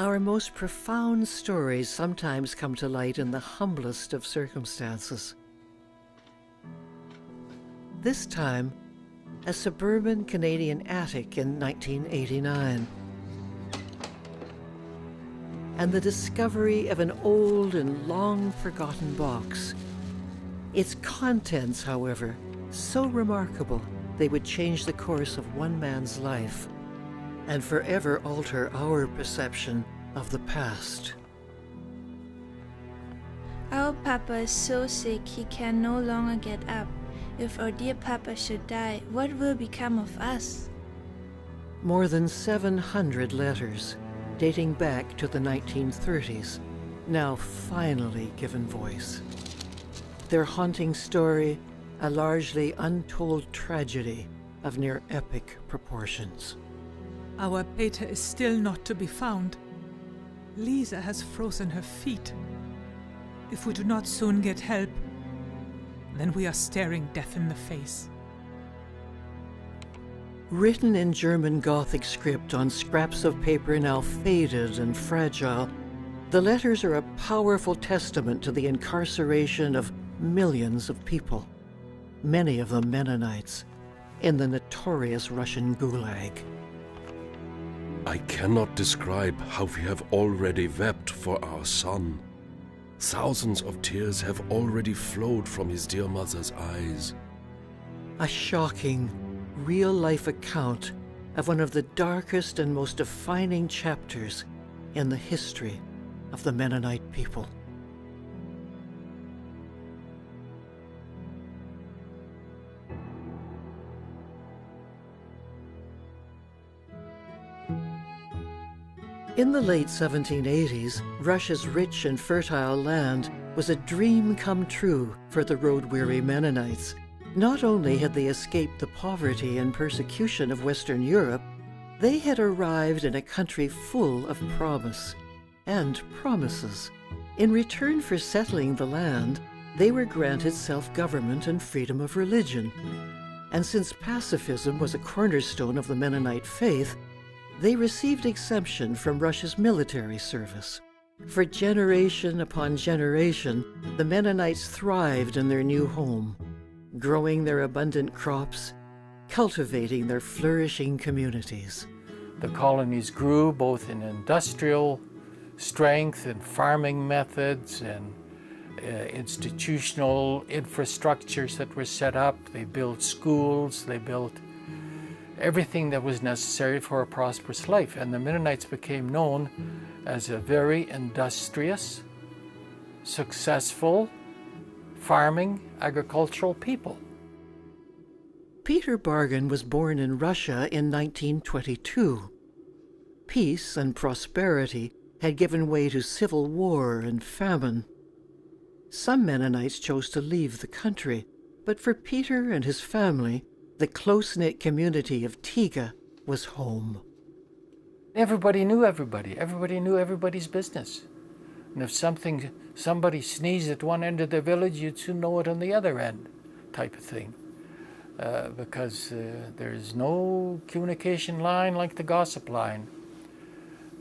Our most profound stories sometimes come to light in the humblest of circumstances. This time, a suburban Canadian attic in 1989. And the discovery of an old and long-forgotten box. Its contents, however, so remarkable they would change the course of one man's life and forever alter our perception of the past. Our Papa is so sick he can no longer get up. If our dear Papa should die, what will become of us? More than 700 letters, dating back to the 1930s, now finally given voice. Their haunting story, a largely untold tragedy of near epic proportions. Our Peter is still not to be found. Lisa has frozen her feet. If we do not soon get help, then we are staring death in the face. Written in German Gothic script on scraps of paper now faded and fragile, the letters are a powerful testament to the incarceration of millions of people, many of them Mennonites, in the notorious Russian Gulag. I cannot describe how we have already wept for our son. Thousands of tears have already flowed from his dear mother's eyes. A shocking, real-life account of one of the darkest and most defining chapters in the history of the Mennonite people. In the late 1780s, Russia's rich and fertile land was a dream come true for the road-weary Mennonites. Not only had they escaped the poverty and persecution of Western Europe, they had arrived in a country full of promise and promises. In return for settling the land, they were granted self-government and freedom of religion. And since pacifism was a cornerstone of the Mennonite faith, they received exemption from Russia's military service. For generation upon generation, the Mennonites thrived in their new home, growing their abundant crops, cultivating their flourishing communities. The colonies grew both in industrial strength and farming methods and institutional infrastructures that were set up. They built schools, they built everything that was necessary for a prosperous life. And the Mennonites became known as a very industrious, successful, farming, agricultural people. Peter Bargen was born in Russia in 1922. Peace and prosperity had given way to civil war and famine. Some Mennonites chose to leave the country, but for Peter and his family, the close-knit community of Tiga was home. Everybody knew everybody. Everybody knew everybody's business. And if somebody sneezed at one end of the village, you'd soon know it on the other end, type of thing. Because there's no communication line like the gossip line.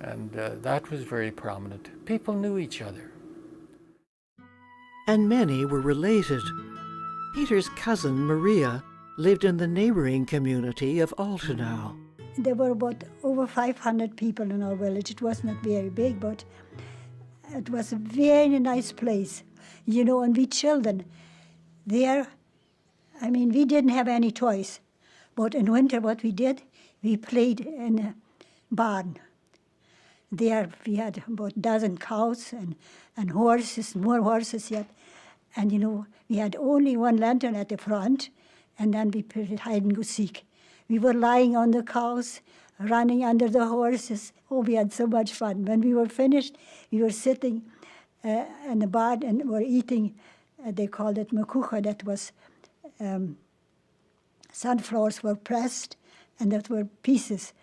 And that was very prominent. People knew each other. And many were related. Peter's cousin, Maria, lived in the neighboring community of Altenau. There were about over 500 people in our village. It was not very big, but it was a very nice place. You know, and we children, there, I mean, we didn't have any toys. But in winter, what we did, we played in a barn. There we had about a dozen cows and horses, more horses yet. And, you know, we had only one lantern at the front, and then we played hide and go seek. We were lying on the cows, running under the horses. Oh, we had so much fun. When we were finished, we were sitting in the barn and were eating, they called it makucha, that was, sunflowers were pressed, and that were pieces.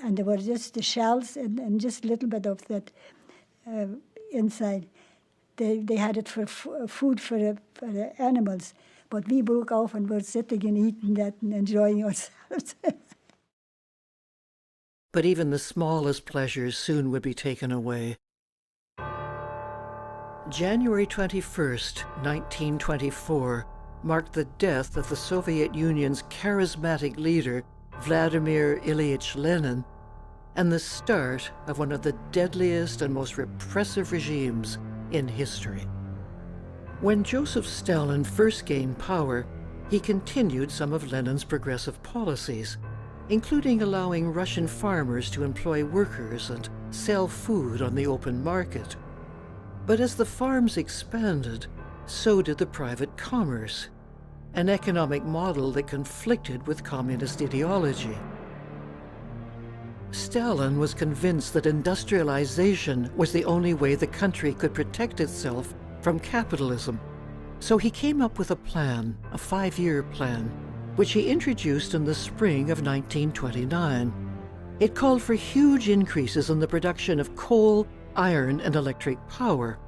And there were just the shells and just a little bit of that inside. They had it for food for the animals. But we broke off and were sitting and eating that and enjoying ourselves. But even the smallest pleasures soon would be taken away. January 21st, 1924, marked the death of the Soviet Union's charismatic leader, Vladimir Ilyich Lenin, and the start of one of the deadliest and most repressive regimes in history. When Joseph Stalin first gained power, he continued some of Lenin's progressive policies, including allowing Russian farmers to employ workers and sell food on the open market. But as the farms expanded, so did the private commerce, an economic model that conflicted with communist ideology. Stalin was convinced that industrialization was the only way the country could protect itself from capitalism. So he came up with a plan, a 5-year plan, which he introduced in the spring of 1929. It called for huge increases in the production of coal, iron, and electric power.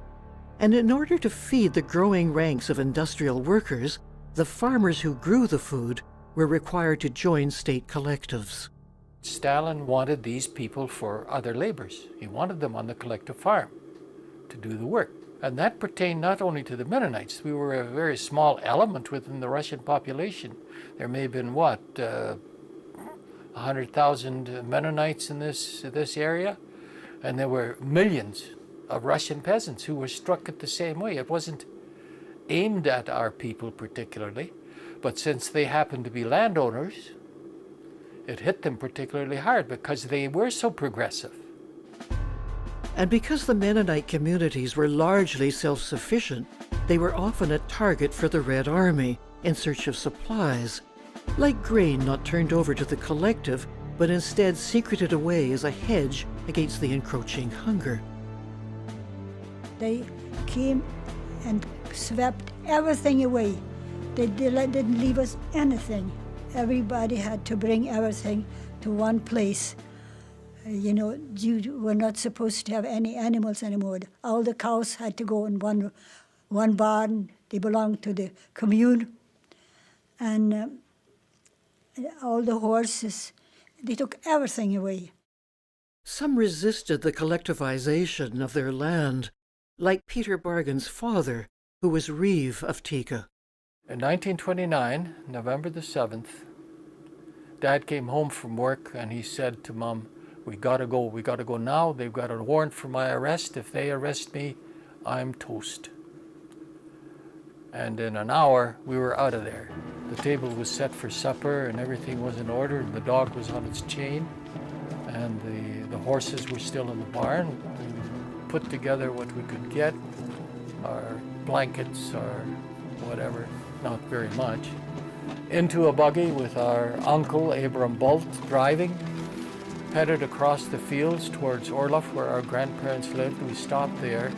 And in order to feed the growing ranks of industrial workers, the farmers who grew the food were required to join state collectives. Stalin wanted these people for other labors. He wanted them on the collective farm to do the work. And that pertained not only to the Mennonites. We were a very small element within the Russian population. There may have been, 100,000 Mennonites in this area? And there were millions of Russian peasants who were struck at the same way. It wasn't aimed at our people particularly, but since they happened to be landowners, it hit them particularly hard because they were so progressive. And because the Mennonite communities were largely self-sufficient, they were often a target for the Red Army in search of supplies, like grain not turned over to the collective, but instead secreted away as a hedge against the encroaching hunger. They came and swept everything away. They didn't leave us anything. Everybody had to bring everything to one place. You were not supposed to have any animals anymore. All the cows had to go in one barn. They belonged to the commune. And all the horses, they took everything away. Some resisted the collectivization of their land, like Peter Bargen's father, who was Reeve of Tika. In 1929, November the 7th, Dad came home from work and he said to Mom, we gotta go now. They've got a warrant for my arrest. If they arrest me, I'm toast. And in an hour, we were out of there. The table was set for supper and everything was in order. The dog was on its chain and the horses were still in the barn. We put together what we could get, our blankets or whatever, not very much, into a buggy with our uncle, Abram Bolt, driving, headed across the fields towards Orloff, where our grandparents lived. We stopped there.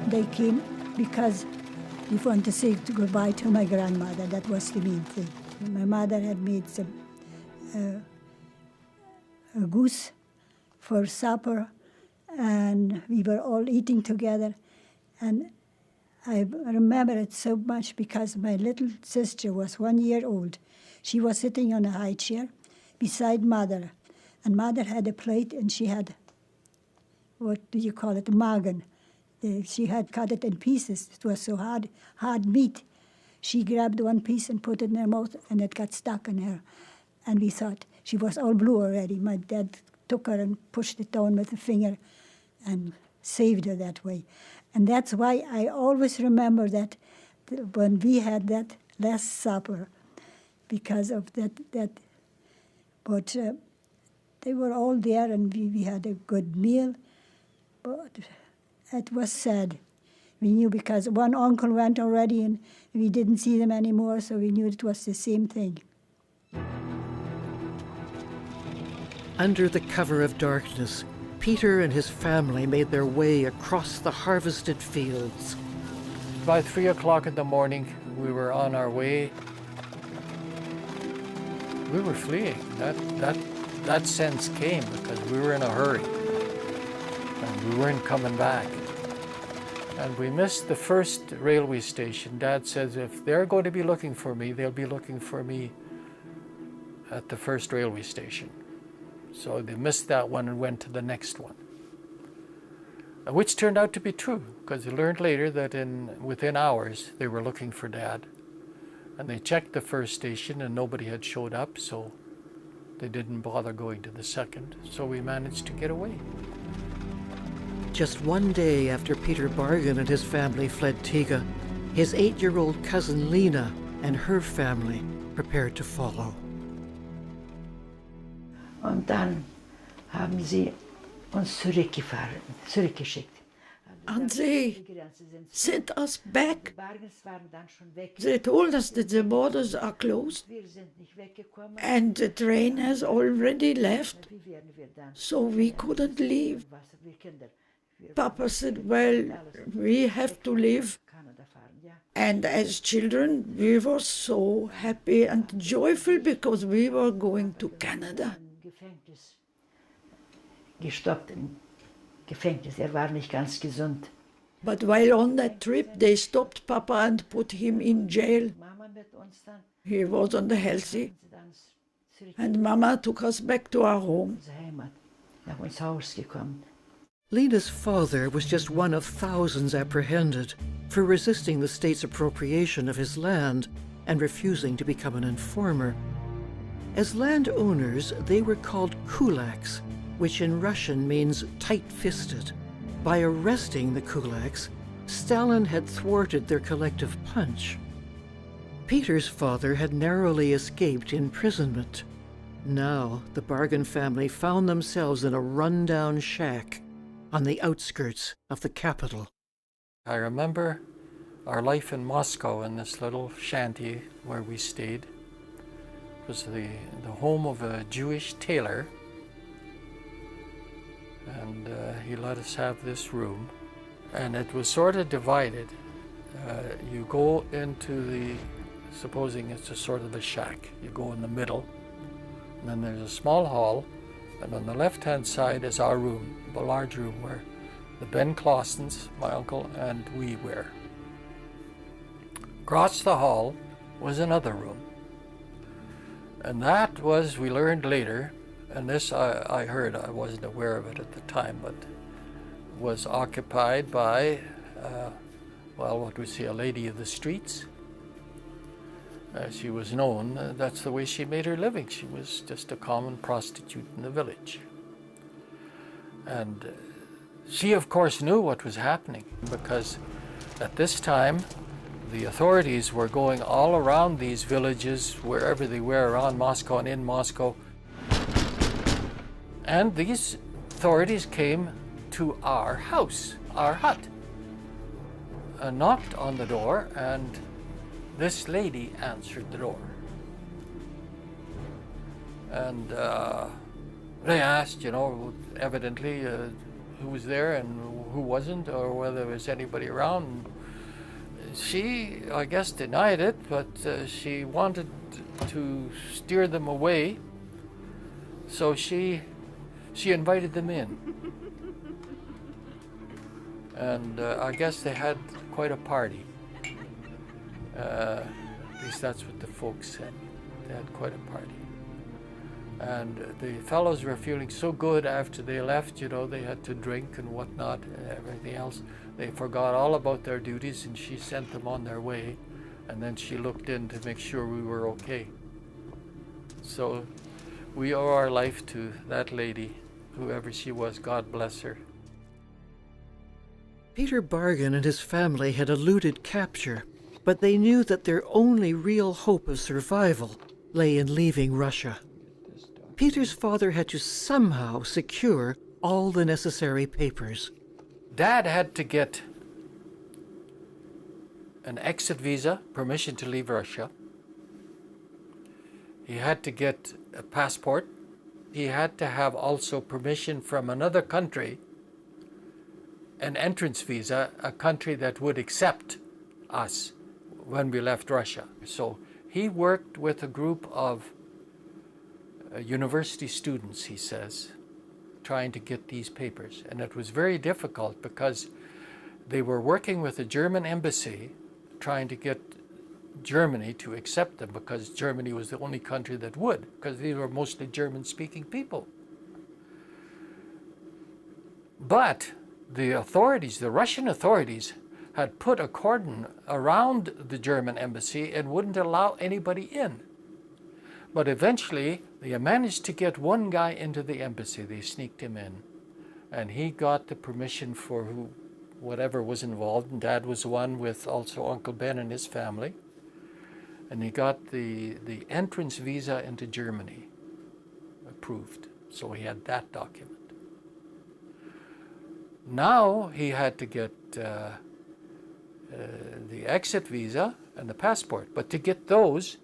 They came because we wanted to say goodbye to my grandmother. That was the main thing. My mother had made some a goose for supper, and we were all eating together. And I remember it so much because my little sister was 1 year old. She was sitting on a high chair beside Mother, and Mother had a plate, and she had, what do you call it, magen. She had cut it in pieces. It was so hard meat. She grabbed one piece and put it in her mouth, and it got stuck in her. And we thought she was all blue already. My dad took her and pushed it down with a finger and saved her that way. And that's why I always remember that when we had that last supper, because of that. But they were all there, and we had a good meal. But it was sad. We knew because one uncle went already, and we didn't see them anymore, so we knew it was the same thing. Under the cover of darkness, Peter and his family made their way across the harvested fields. By 3 o'clock in the morning, we were on our way. We were fleeing. That sense came because we were in a hurry, and we weren't coming back. And we missed the first railway station. Dad says if they're going to be looking for me, they'll be looking for me at the first railway station. So they missed that one and went to the next one, which turned out to be true, because they learned later that within hours they were looking for Dad. And they checked the first station and nobody had showed up, so they didn't bother going to the second. So we managed to get away. Just one day after Peter Bargen and his family fled Tiga, his 8-year-old cousin Lena and her family prepared to follow. Und dann haben sie uns zurückgeschickt. And they sent us back. They told us that the borders are closed and the train has already left, so we couldn't leave. Papa said, well, we have to leave. And as children, we were so happy and joyful because we were going to Canada. Gestoppt im Gefängnis, war nicht ganz gesund. But while on that trip, they stopped Papa and put him in jail. He wasn't healthy. And Mama took us back to our home. Nach uns Haus gekommen. Lena's father was just one of thousands apprehended for resisting the state's appropriation of his land and refusing to become an informer. As landowners, they were called kulaks, which in Russian means tight-fisted. By arresting the kulaks, Stalin had thwarted their collective punch. Peter's father had narrowly escaped imprisonment. Now the Bargen family found themselves in a run-down shack on the outskirts of the capital. I remember our life in Moscow in this little shanty where we stayed. It was the home of a Jewish tailor, and he let us have this room. And it was sort of divided. You go into the, supposing it's a sort of a shack, you go in the middle, and then there's a small hall, and on the left-hand side is our room, a large room where the Ben Clausens, my uncle, and we were. Across the hall was another room. And that was, we learned later, and this I heard, I wasn't aware of it at the time, but was occupied by, well, what we say, a lady of the streets. She was known, that's the way she made her living. She was just a common prostitute in the village. And she, of course, knew what was happening, because at this time, the authorities were going all around these villages, wherever they were, around Moscow and in Moscow. And these authorities came to our house, our hut, knocked on the door, and this lady answered the door. And they asked, you know, evidently who was there and who wasn't, or whether there was anybody around. She, I guess, denied it, but she wanted to steer them away, so she invited them in. And I guess they had quite a party. At least that's what the folks said. They had quite a party. And the fellows were feeling so good after they left, you know, they had to drink and whatnot and everything else. They forgot all about their duties, and she sent them on their way, and then she looked in to make sure we were okay. So we owe our life to that lady, whoever she was, God bless her. Peter Bargen and his family had eluded capture, but they knew that their only real hope of survival lay in leaving Russia. Peter's father had to somehow secure all the necessary papers. Dad had to get an exit visa, permission to leave Russia. He had to get a passport. He had to have also permission from another country, an entrance visa, a country that would accept us when we left Russia. So he worked with a group of university students, he says, trying to get these papers. And it was very difficult because they were working with the German embassy trying to get Germany to accept them, because Germany was the only country that would, because these were mostly German-speaking people. But the authorities, the Russian authorities, had put a cordon around the German embassy and wouldn't allow anybody in. But eventually, they managed to get one guy into the embassy. They sneaked him in. And he got the permission for whatever was involved. And Dad was one with also Uncle Ben and his family. And he got the entrance visa into Germany approved. So he had that document. Now he had to get the exit visa and the passport. But to get those,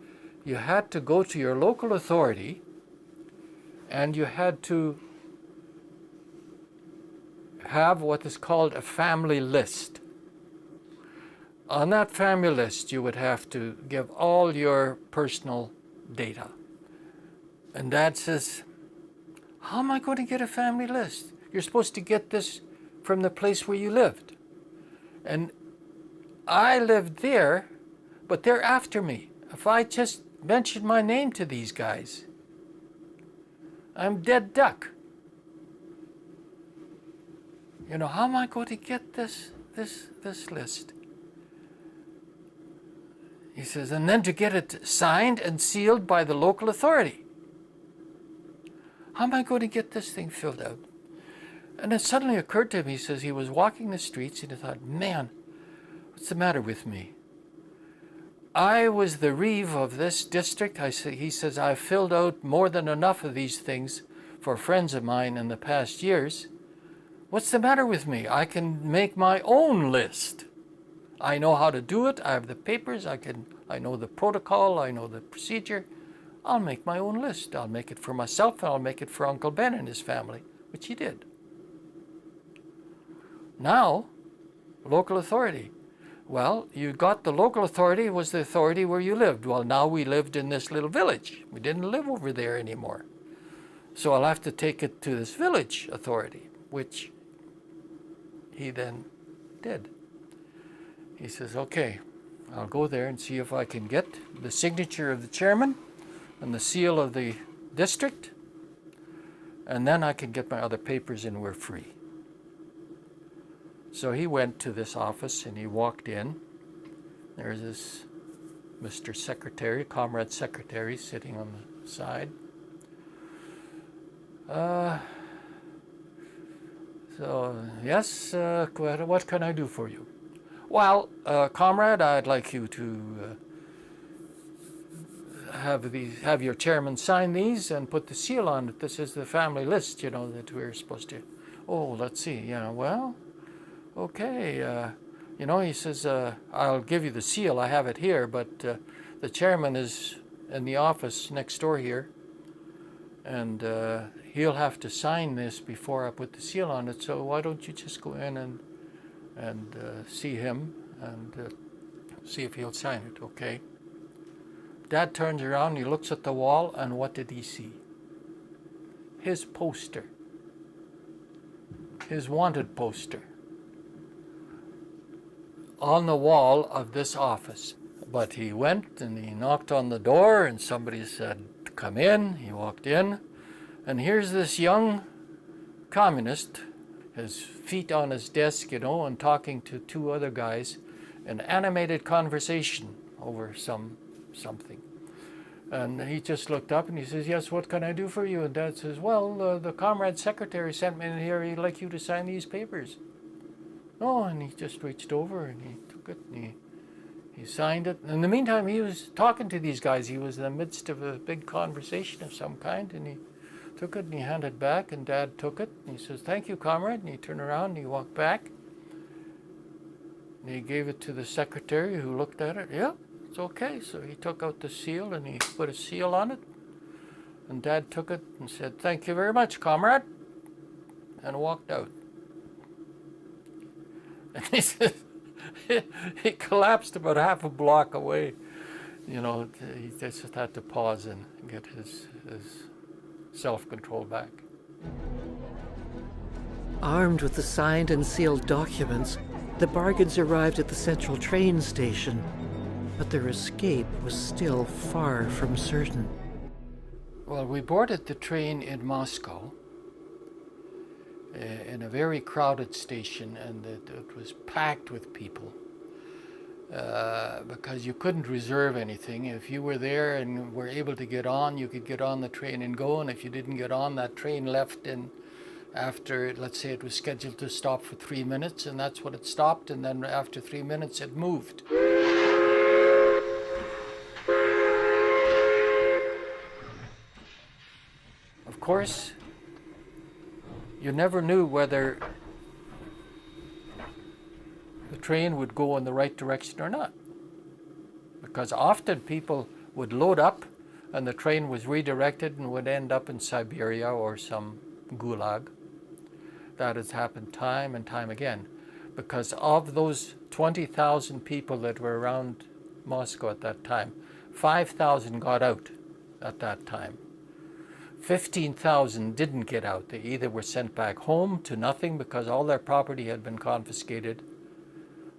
you had to go to your local authority and you had to have what is called a family list. On that family list, you would have to give all your personal data. And Dad says, how am I going to get a family list? You're supposed to get this from the place where you lived. And I lived there, but they're after me. If I just mention my name to these guys, I'm dead duck. You know, how am I going to get this list? He says, and then to get it signed and sealed by the local authority. How am I going to get this thing filled out? And it suddenly occurred to him, he says, he was walking the streets and he thought, man, what's the matter with me? I was the reeve of this district. He says, I've filled out more than enough of these things for friends of mine in the past years. What's the matter with me? I can make my own list. I know how to do it. I have the papers. I know the protocol. I know the procedure. I'll make my own list. I'll make it for myself and I'll make it for Uncle Ben and his family, which he did. Now, local authority. Well, you got the local authority was the authority where you lived. Well, now we lived in this little village. We didn't live over there anymore. So I'll have to take it to this village authority, which he then did. He says, okay, I'll go there and see if I can get the signature of the chairman and the seal of the district, and then I can get my other papers and we're free. So he went to this office and he walked in. There's this Mr. Secretary, Comrade Secretary, sitting on the side. So, yes, what can I do for you? Well, Comrade, I'd like you to have your chairman sign these and put the seal on it. This is the family list, you know, that we're supposed to. Oh, let's see. Yeah, well, okay. You know, he says, I'll give you the seal. I have it here, but the chairman is in the office next door here, and he'll have to sign this before I put the seal on it. So why don't you just go in and see him and see if he'll sign it, okay? Dad turns around, he looks at the wall, and what did he see? His poster. His wanted poster on the wall of this office. But he went and he knocked on the door and somebody said, come in. He walked in, and here's this young communist, his feet on his desk, you know, and talking to two other guys, an animated conversation over something. And he just looked up and he says, yes, what can I do for you? And Dad says, well, the Comrade Secretary sent me in here. He'd like you to sign these papers. Oh, and he just reached over and he took it and he signed it. In the meantime, he was talking to these guys. He was in the midst of a big conversation of some kind, and he took it and he handed it back, and Dad took it and he says, thank you, Comrade. And he turned around and he walked back and he gave it to the secretary, who looked at it. Yeah, it's okay. So he took out the seal and he put a seal on it, and Dad took it and said, thank you very much, Comrade, and walked out. And he said, he collapsed about half a block away. You know, he just had to pause and get his self-control back. Armed with the signed and sealed documents, the Bargens arrived at the central train station. but their escape was still far from certain. Well, we boarded the train in Moscow in a very crowded station, and it was packed with people because you couldn't reserve anything. If you were there and were able to get on, you could get on the train and go, and if you didn't get on, that train left in after, let's say it was scheduled to stop for 3 minutes, and that's what it stopped, and then after 3 minutes it moved. Of course, you never knew whether the train would go in the right direction or not, because often people would load up and the train was redirected and would end up in Siberia or some Gulag. That has happened time and time again, because of those 20,000 people that were around Moscow at that time, 5,000 got out at that time. 15,000 didn't get out. They either were sent back home to nothing because all their property had been confiscated,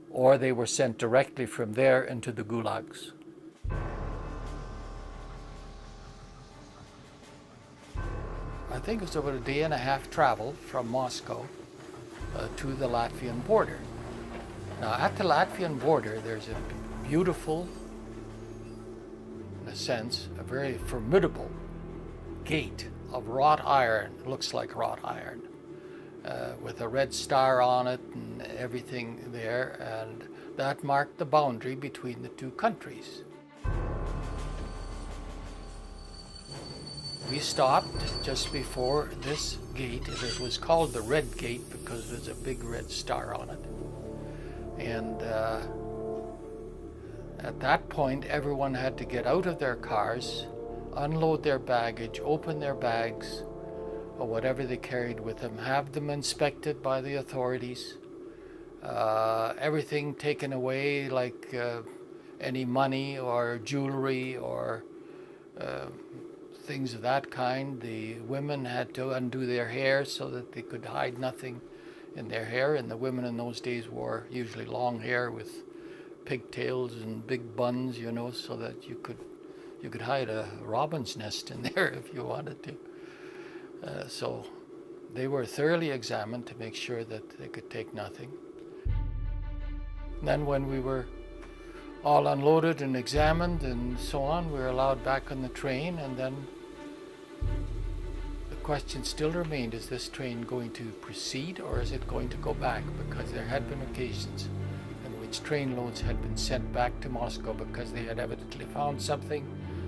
or they were sent directly from there into the gulags. I think it was about a day and a half travel from Moscow to the Latvian border. Now, at the Latvian border, there's a beautiful, in a sense, a very formidable gate of wrought iron. It looks like wrought iron, with a red star on it and everything there, and that marked the boundary between the two countries. We stopped just before this gate. It was called the Red Gate because there's a big red star on it. And at that point, everyone had to get out of their cars, unload their baggage, open their bags, or whatever they carried with them, have them inspected by the authorities, everything taken away, like any money or jewelry or things of that kind. The women had to undo their hair so that they could hide nothing in their hair, and the women in those days wore usually long hair with pigtails and big buns, you know, so that you could hide a robin's nest in there if you wanted to. So they were thoroughly examined to make sure that they could take nothing. And then when we were all unloaded and examined and so on, we were allowed back on the train, and then the question still remained, is this train going to proceed or is it going to go back? Because there had been occasions in which train loads had been sent back to Moscow because they had evidently found something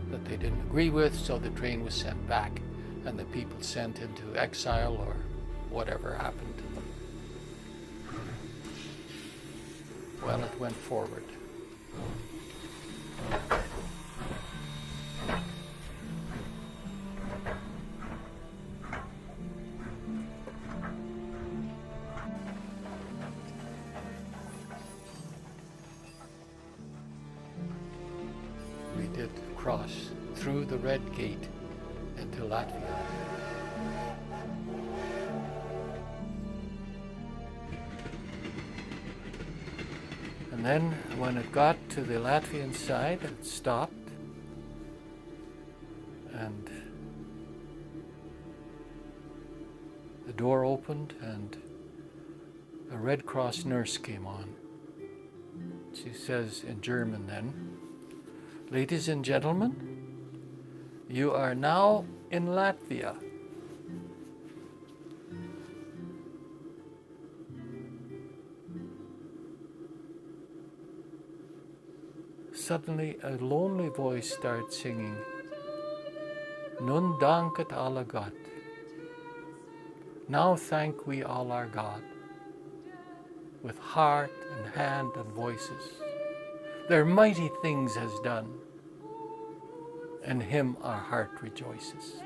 that they didn't agree with, so the train was sent back and the people sent into exile or whatever happened to them. Well, it went forward. We did cross through the Red Gate into Latvia. And then when it got to the Latvian side, it stopped, and the door opened and a Red Cross nurse came on. She says in German then, "Ladies and gentlemen, you are now in Latvia." Suddenly a lonely voice starts singing, "Nun danket alle Gott." Now thank we all our God, with heart and hand and voices. Their mighty things has done, and him our heart rejoices.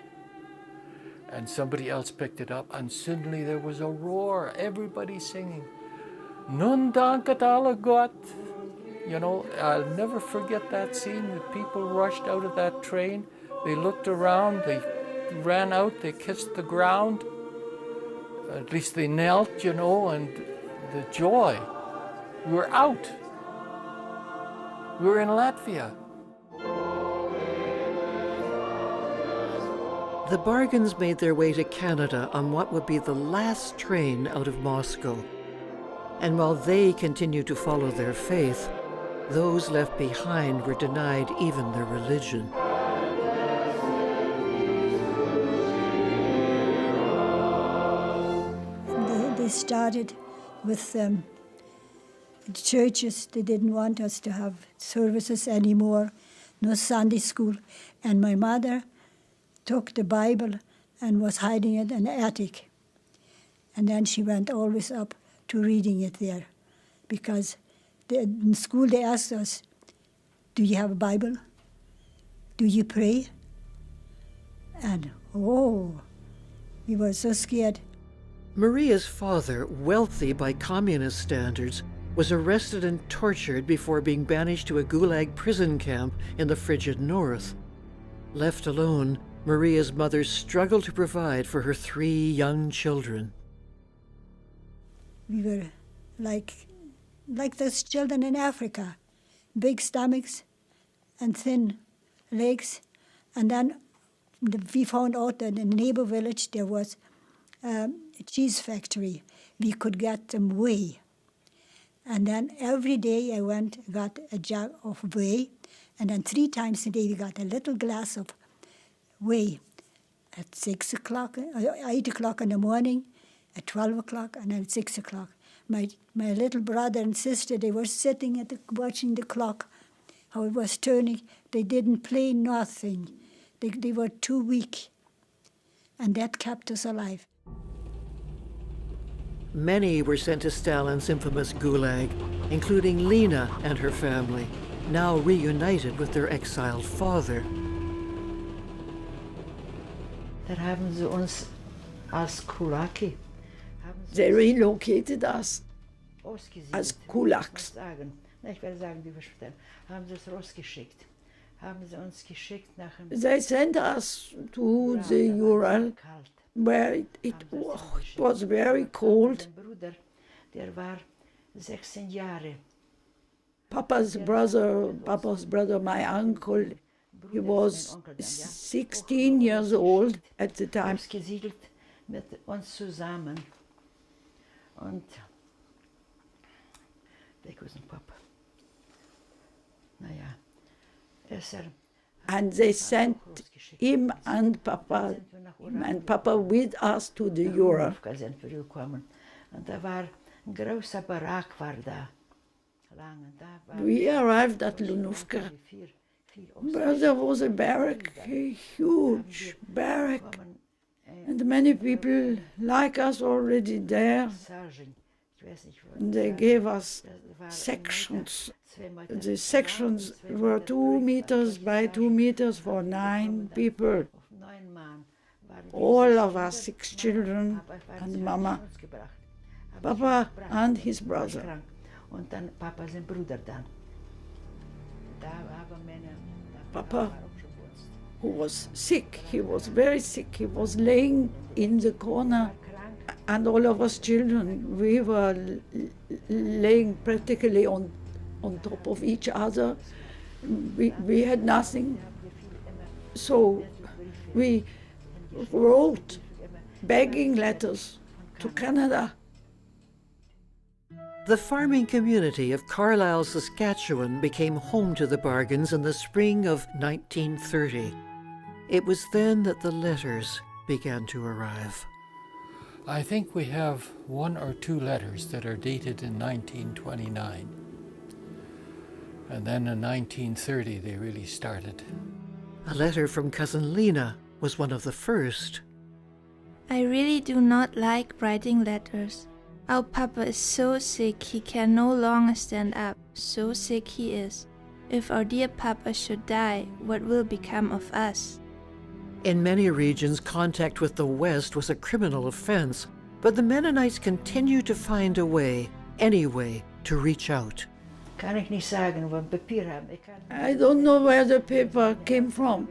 And somebody else picked it up, and suddenly there was a roar, everybody singing, "Nun danket alle Gott." You know, I'll never forget that scene. The people rushed out of that train. They looked around, they ran out, they kissed the ground. At least they knelt, you know, and the joy. We were out. We were in Latvia. The Bargens made their way to Canada on what would be the last train out of Moscow. And while they continued to follow their faith, those left behind were denied even their religion. They started with the churches. They didn't want us to have services anymore, no Sunday school. And my mother took the Bible and was hiding it in the attic. And then she went always up to reading it there, because in school they asked us, do you have a Bible? Do you pray? And we were so scared. Maria's father, wealthy by communist standards, was arrested and tortured before being banished to a Gulag prison camp in the frigid north. Left alone, Maria's mother struggled to provide for her 3 young children. We were like those children in Africa, big stomachs and thin legs. And then we found out that in the neighbor village there was a cheese factory. We could get them whey. And then every day I got a jug of whey, and then 3 times a day we got a little glass of whey at 6 o'clock, 8 o'clock in the morning, at 12 o'clock, and then at 6 o'clock. My little brother and sister, they were sitting watching the clock, how it was turning. They didn't play nothing. They were too weak. And that kept us alive. Many were sent to Stalin's infamous Gulag, including Lena and her family, now reunited with their exiled father. Dann haben sie uns als Kulaki. They relocated us as kulaks. Ich werde sagen, wie wir später. Haben sie es rausgeschickt. Haben sie uns geschickt nach dem. They sent us to the Ural, where it was very cold. Bruder, der war 16 Jahre. Papa's brother, my uncle, he was 16 years old at the time. Ausgesiedelt mit uns zusammen. Und weg aus dem Papa. Naja, and they sent him and Papa with us to the Ural. Und da war ein großer Barack war da. We arrived at Lunovka, where there was a barrack, a huge barrack, and many people like us already there. They gave us sections. The sections were 2 meters by 2 meters for 9 people. All of us 6 children and Mama, Papa and his brother. Und dann Papa sein Bruder dann. Papa, who was sick, he was very sick. He was laying in the corner, and all of us children, we were laying practically on top of each other. We had nothing, so we wrote begging letters to Canada. The farming community of Carlisle, Saskatchewan became home to the Bargens in the spring of 1930. It was then that the letters began to arrive. I think we have 1 or 2 letters that are dated in 1929. And then in 1930 they really started. A letter from cousin Lena was one of the first. I really do not like writing letters. Our Papa is so sick he can no longer stand up. So sick he is. If our dear Papa should die, what will become of us? In many regions, contact with the West was a criminal offense, but the Mennonites continued to find a way, any way, to reach out. Kann ich nicht sagen, wo Papier haben. I don't know where the paper came from.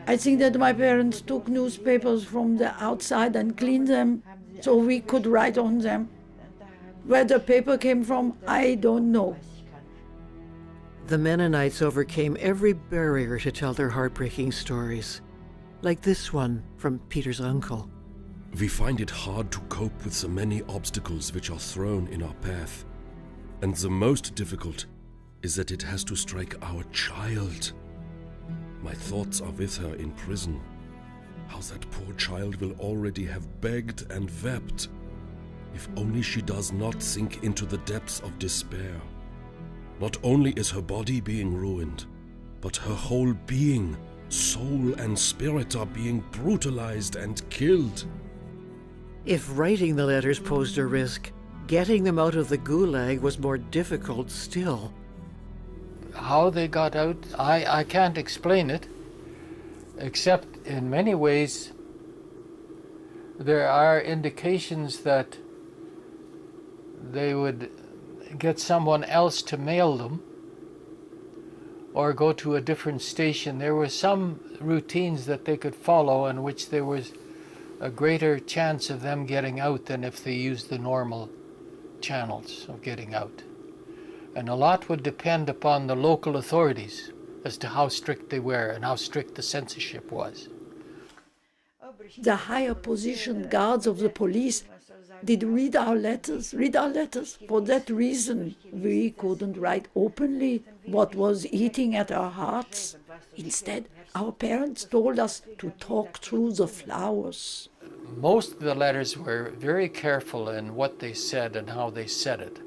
I think that my parents took newspapers from the outside and cleaned them so we could write on them. Where the paper came from, I don't know. the Mennonites overcame every barrier to tell their heartbreaking stories, like this one from Peter's uncle. We find it hard to cope with the many obstacles which are thrown in our path. And the most difficult is that it has to strike our child. My thoughts are with her in prison. How that poor child will already have begged and wept, if only she does not sink into the depths of despair. Not only is her body being ruined, but her whole being, soul and spirit are being brutalized and killed. If writing the letters posed a risk, getting them out of the Gulag was more difficult still. How they got out, I can't explain it, except in many ways there are indications that they would get someone else to mail them or go to a different station. There were some routines that they could follow in which there was a greater chance of them getting out than if they used the normal channels of getting out. And a lot would depend upon the local authorities as to how strict they were and how strict the censorship was. The higher positioned guards of the police did read our letters. For that reason, we couldn't write openly what was eating at our hearts. Instead, our parents told us to talk through the flowers. Most of the letters were very careful in what they said and how they said it.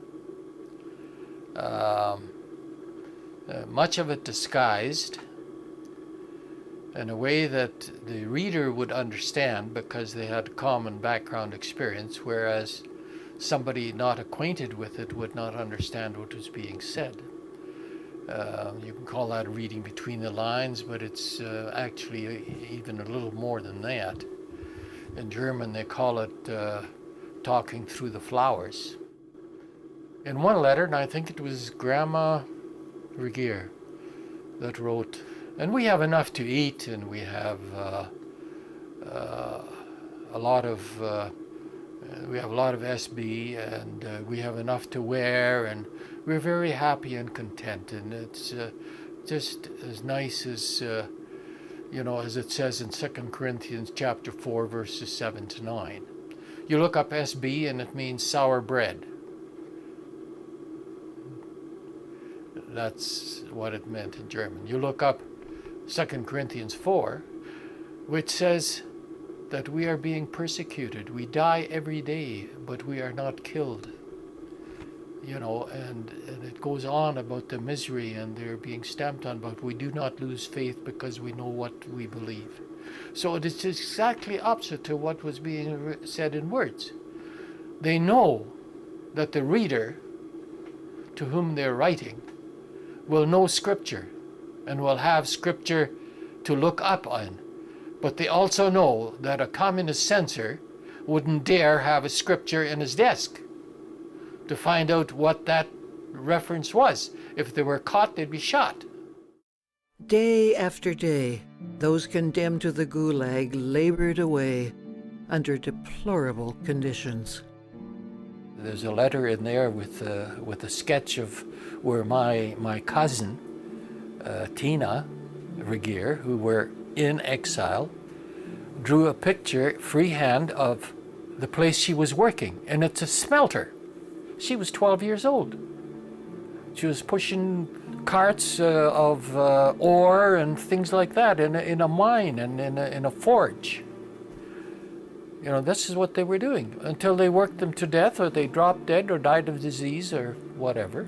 Much of it disguised in a way that the reader would understand because they had common background experience, whereas somebody not acquainted with it would not understand what was being said. You can call that reading between the lines, but it's actually even a little more than that. In German, they call it talking through the flowers. In one letter, and I think it was Grandma Regier that wrote, and we have enough to eat, and we have a lot of SB, and we have enough to wear, and we're very happy and content, and it's just as nice as as it says in 2 Corinthians chapter 4, verses 7 to 9. You look up SB, and it means sour bread. That's what it meant in German. You look up 2 Corinthians 4, which says that we are being persecuted. We die every day, but we are not killed. And it goes on about the misery and they're being stamped on, but we do not lose faith because we know what we believe. So it is exactly opposite to what was being said in words. They know that the reader to whom they're writing will know Scripture and will have Scripture to look up on. But they also know that a communist censor wouldn't dare have a Scripture in his desk to find out what that reference was. If they were caught, they'd be shot. Day after day, those condemned to the Gulag labored away under deplorable conditions. There's a letter in there with a sketch of where my cousin, Tina Regier, who were in exile, drew a picture freehand of the place she was working, and it's a smelter. She was 12 years old. She was pushing carts of ore and things like that in a mine and in a forge. This is what they were doing until they worked them to death, or they dropped dead or died of disease or whatever.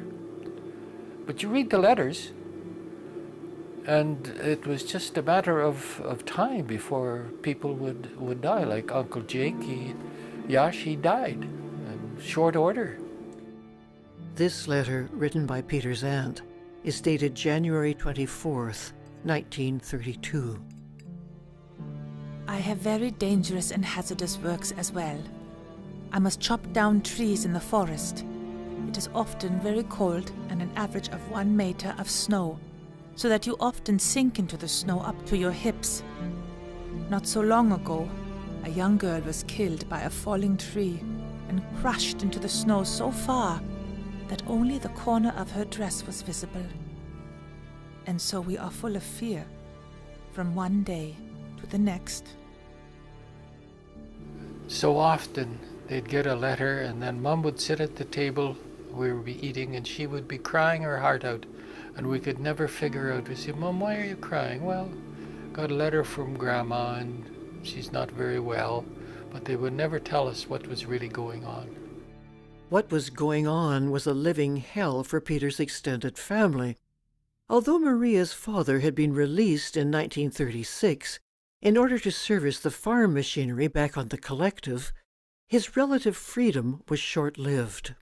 But you read the letters, and it was just a matter of time before people would die. Like Uncle Jake, he died in short order. This letter, written by Peter's aunt, is dated January 24th, 1932. I have very dangerous and hazardous works as well. I must chop down trees in the forest. It is often very cold and an average of 1 meter of snow, so that you often sink into the snow up to your hips. Not so long ago, a young girl was killed by a falling tree and crushed into the snow so far that only the corner of her dress was visible. and so we are full of fear from one day to the next. So often they'd get a letter, and then Mum would sit at the table, we would be eating, and she would be crying her heart out, and we could never figure out. We say, "Mum, why are you crying?" "Well, got a letter from Grandma, and she's not very well," but they would never tell us what was really going on. What was going on was a living hell for Peter's extended family. Although Maria's father had been released in 1936 in order to service the farm machinery back on the collective, his relative freedom was short-lived.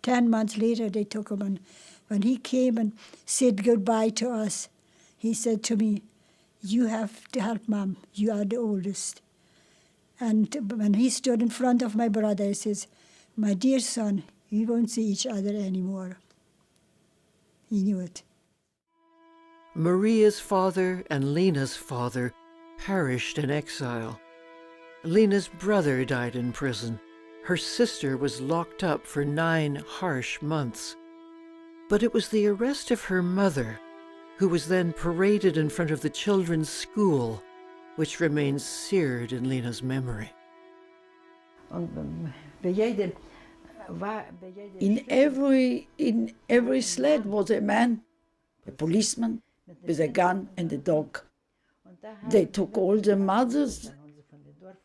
10 months later, they took him, and when he came and said goodbye to us, he said to me, "You have to help Mom. You are the oldest." And when he stood in front of my brother, he says, "My dear son, we won't see each other anymore." He knew it. Maria's father and Lena's father perished in exile. Lena's brother died in prison. Her sister was locked up for 9 harsh months. But it was the arrest of her mother, who was then paraded in front of the children's school, which remains seared in Lena's memory. In every sled was a man, a policeman, with a gun and a dog. They took all the mothers.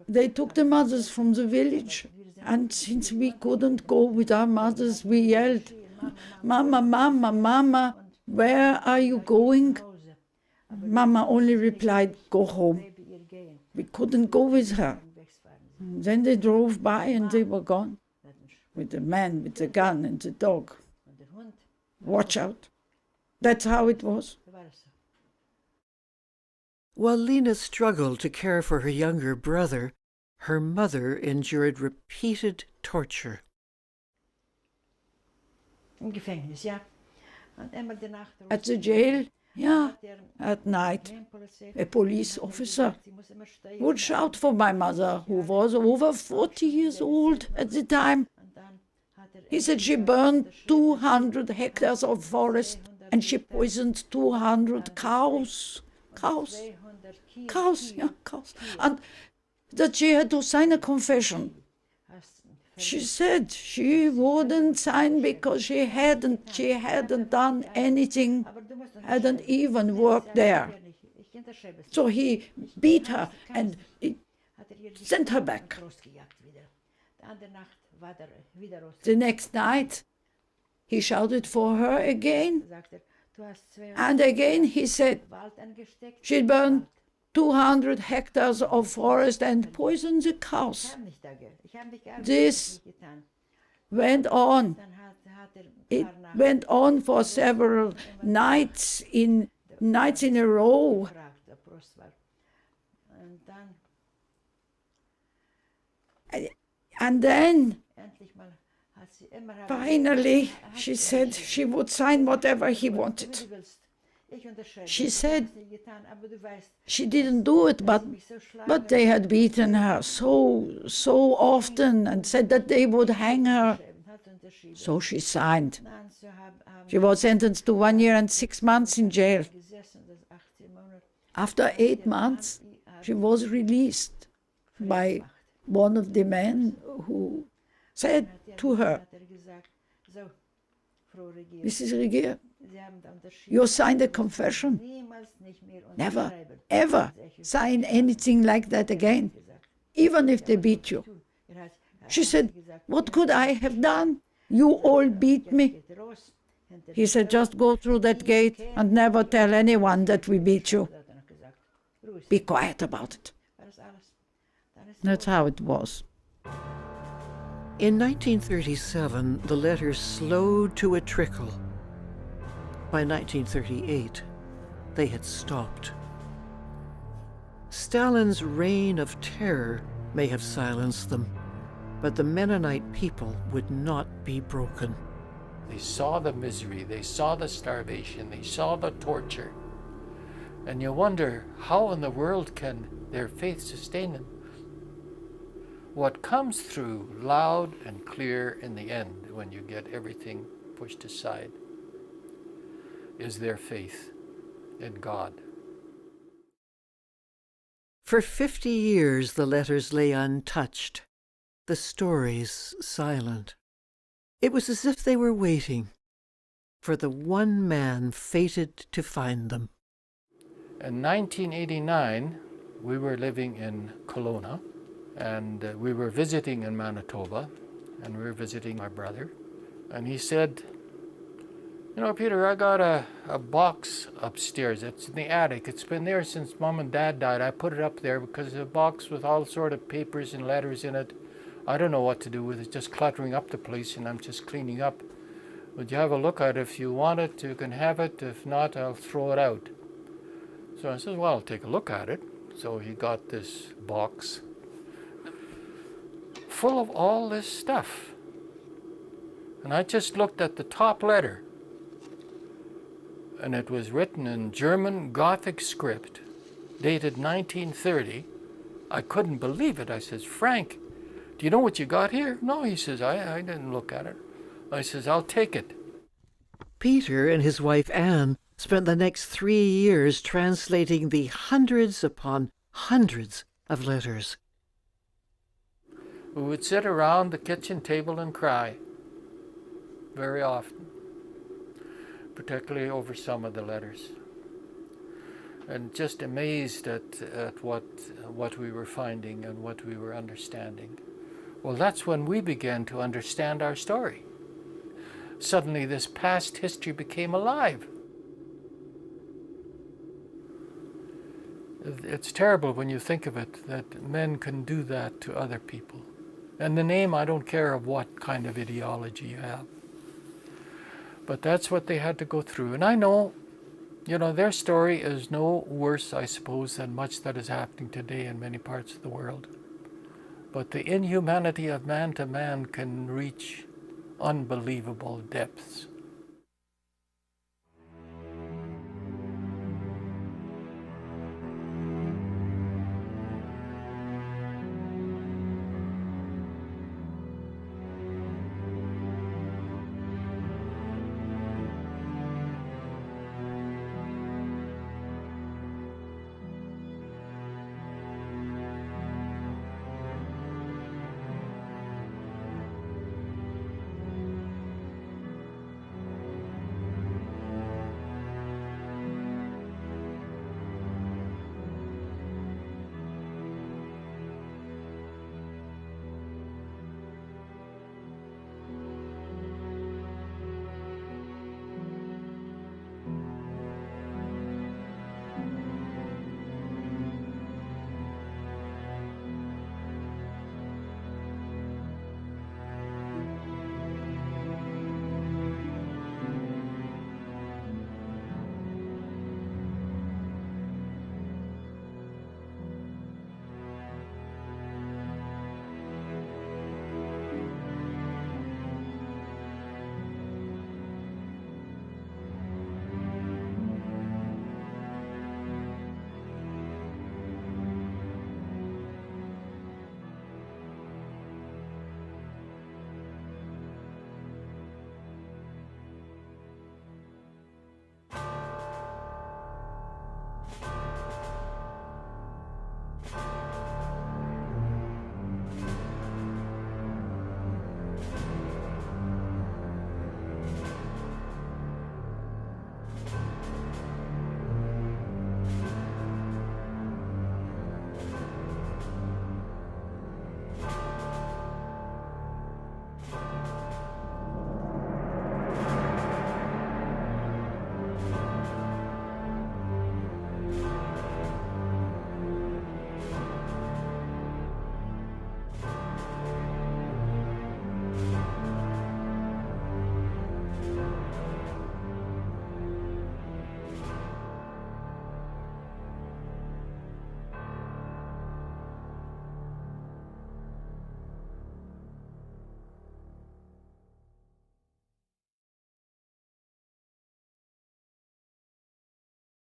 They took the mothers from the village, and since we couldn't go with our mothers, we yelled, "Mama, Mama, Mama, where are you going?" Mama only replied, "Go home." We couldn't go with her. Then they drove by and they were gone, with the man with the gun and the dog. Watch out. That's how it was. While Lena struggled to care for her younger brother, her mother endured repeated torture. At the jail, yeah, at night, a police officer would shout for my mother, who was over 40 years old at the time. He said she burned 200 hectares of forest and she poisoned 200 cows. Cows, yeah, cows. And that she had to sign a confession. She said she wouldn't sign because she hadn't done anything, hadn't even worked there. So he beat her and sent her back. The next night, he shouted for her again. And again he said she'd burned 200 hectares of forest and poisoned the cows. This went on. It went on for several nights in a row. And then, finally, she said she would sign whatever he wanted. She said she didn't do it, but they had beaten her so often and said that they would hang her. So she signed. She was sentenced to 1 year and 6 months in jail. After 8 months, she was released by one of the men who said to her, "Mrs. Regier, you signed a confession. Never, ever sign anything like that again, even if they beat you." She said, "What could I have done? You all beat me." He said, "Just go through that gate and never tell anyone that we beat you. Be quiet about it." That's how it was. In 1937, the letters slowed to a trickle. By 1938, they had stopped. Stalin's reign of terror may have silenced them, but the Mennonite people would not be broken. They saw the misery, they saw the starvation, they saw the torture. And you wonder, how in the world can their faith sustain them? What comes through loud and clear in the end, when you get everything pushed aside, is their faith in God. For 50 years the letters lay untouched, the stories silent. It was as if they were waiting for the one man fated to find them. In 1989, we were living in Kelowna, and we were visiting in Manitoba, and we were visiting my brother. And he said, "You know, Peter, I got a box upstairs. It's in the attic. It's been there since Mom and Dad died. I put it up there because it's a box with all sort of papers and letters in it. I don't know what to do with it. It's just cluttering up the place, and I'm just cleaning up. Would you have a look at it? If you want it, you can have it. If not, I'll throw it out." So I said, "Well, I'll take a look at it." So he got this box full of all this stuff. And I just looked at the top letter, and it was written in German Gothic script, dated 1930. I couldn't believe it. I says, "Frank, do you know what you got here?" "No," he says, I didn't look at it. I says, "I'll take it." Peter and his wife Anne spent the next 3 years translating the hundreds upon hundreds of letters. We would sit around the kitchen table and cry very often, particularly over some of the letters, and just amazed at what we were finding and what we were understanding. Well, that's when we began to understand our story. Suddenly this past history became alive. It's terrible when you think of it, that men can do that to other people. And the name, I don't care of what kind of ideology you have. But that's what they had to go through. And I know, you know, their story is no worse, I suppose, than much that is happening today in many parts of the world. But the inhumanity of man to man can reach unbelievable depths.